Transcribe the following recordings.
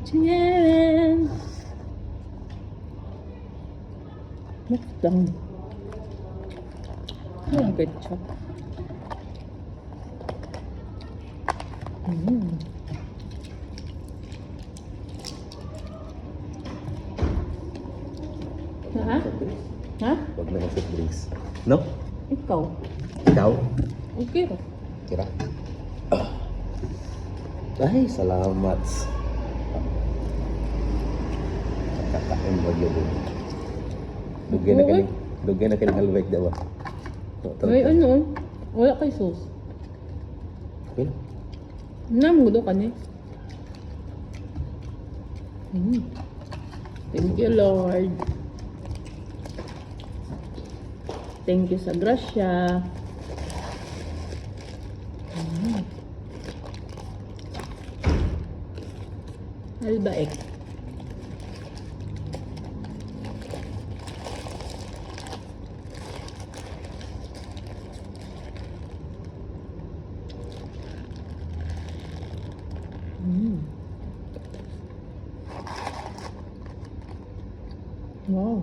Chicken. Mukbang. Walang ketchup. Ha? Ha? Huwag na mag soft drinks. No? Ikaw? Ikaw? Okay ra. Kira? Ay, salamat. Kakain mo yun. Dugay na kaning halwek daw. May ano? Wala kay sauce. Okay. Namudo ka niya. Thank you, Lord. Thank you sa grasya. Albaek. Wow.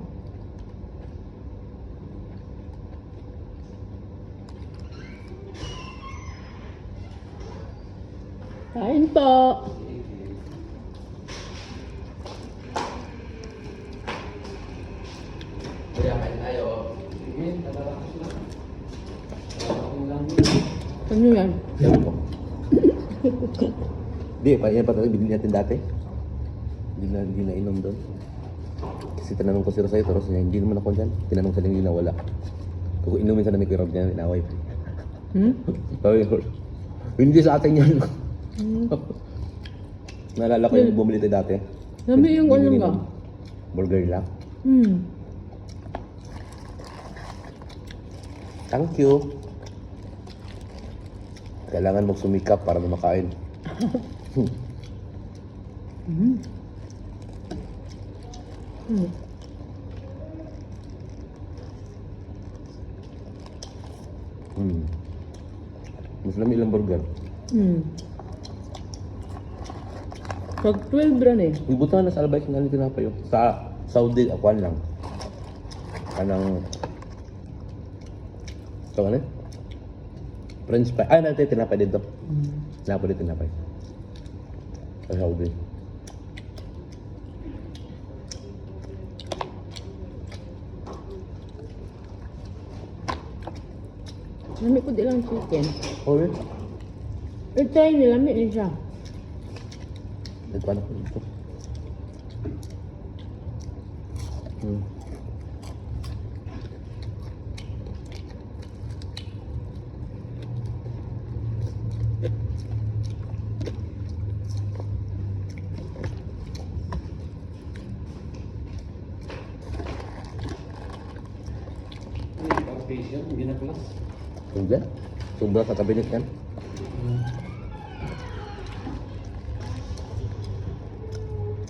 Kain po. Kaya kain tayo. Ano yan? Sabi ko. Di, yan pa tayo binili natin dati. Hindi na inom doon. Kasi tinanong ko si Rosay, pero hindi naman ako dyan. Tinanong sa hindi na wala. Kung inumin sa namin ko yung Rob niya, inaway. Sabi ko, hindi sa atin yan. Naalala ko yung bumili tayo dati. Sabi yung ano nga? Burger lang. Thank you. Kailangan mong sumikap para makain. Mas lami ilang burger. Pag 12 ran eh. Ibutan na sa albay kung ano tinapay yun. Sa Saudi, akuan lang. Kanang... So ano? French fry. Ah, natin tinapay dito. Tinapay dito, tinapay. Sa Saudi. Lami ko di lang chicken. Oh, yeah. I-try nila, lami eh siya. Nagkuhan ako dito. Sudah? Sudah sa kabinet kan?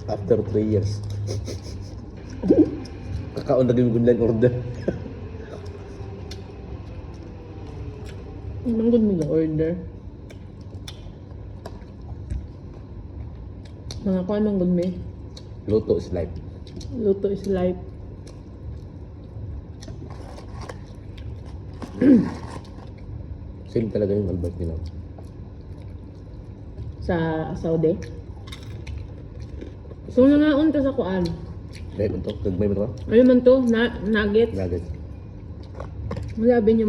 After 3 years. Kakaon lagi yung online order. Anong good nila order? Mga kuha ng good me. Luto is life. Luto is life. Same talaga yung Albert nila. Sa Saudi. So nangaon ka sa kuan. Dahil man to, nagmay mo to? Ano man to? Nugget. Nuggets. Malabi niyo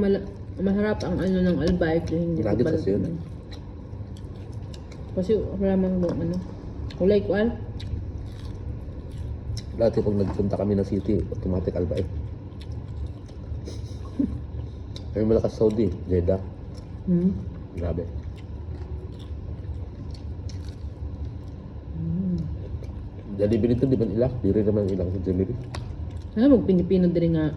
masarap ang ano ng Albay. Hindi ko Nuggets pala- kasi yun. Kasi wala man mo ano. Kulay kuan. Dati pag nagpunta kami ng city, automatic Albert. Kami malakas Saudi, Jeddah. Grabe. Jadi binito di ba nila? Di rin naman ilang sa Jollibee. Ano mag-Pilipino din nga.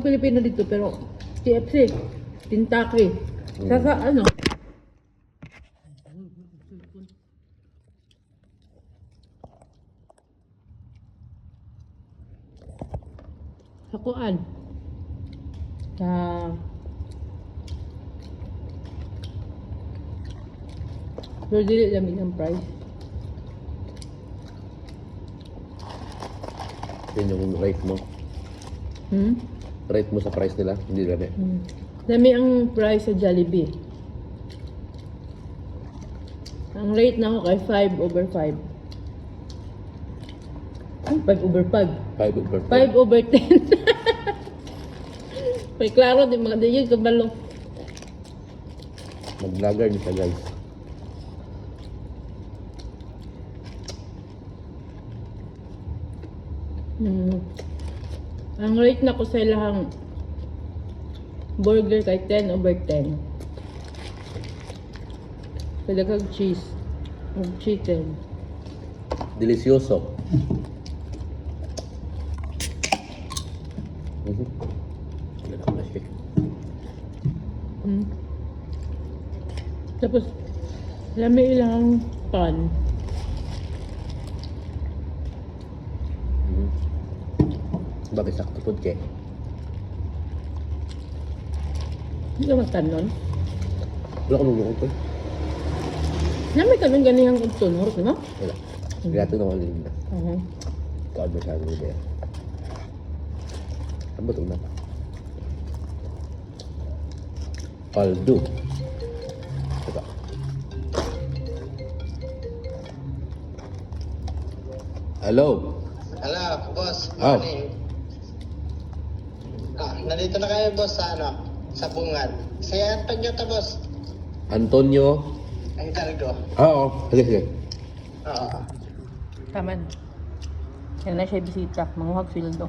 Pilipino dito pero KFC, Kentucky. Saka ano? Sa kuan. Sa pero dili lang ang price. Yun yung rate mo. Hmm? Rate mo sa price nila, hindi dami. Dami ang price sa Jollibee. Ang rate na ako kay 5/5. 5/5. 5 over 5/10. May klaro, di mga di yun kabalo. Mag-vlogger niya guys. Ang rate na ko sa ilahang burger kay 10/10. Pwede kag cheese. Ang chicken. Delicioso. Wala na ako na-shake. Tapos, lami ilang pan. Bakit sakto po, Che? Hindi ka magtanon. Wala ko nung lukot ko. Lami tanon ganihang tunor, di ba? Wala. Grato na ako nila. Kaod masyado nila yan. Ang bato na. Paldo. Ito. Hello. Hello, boss. Oh. Morning. Nandito na kayo, boss, sa sa bungad. Si Antonio to, boss. Antonio. Ang cargo. Oo. Sige, sige. Oo. Taman. Yan na siya bisita. Manguhag sildo.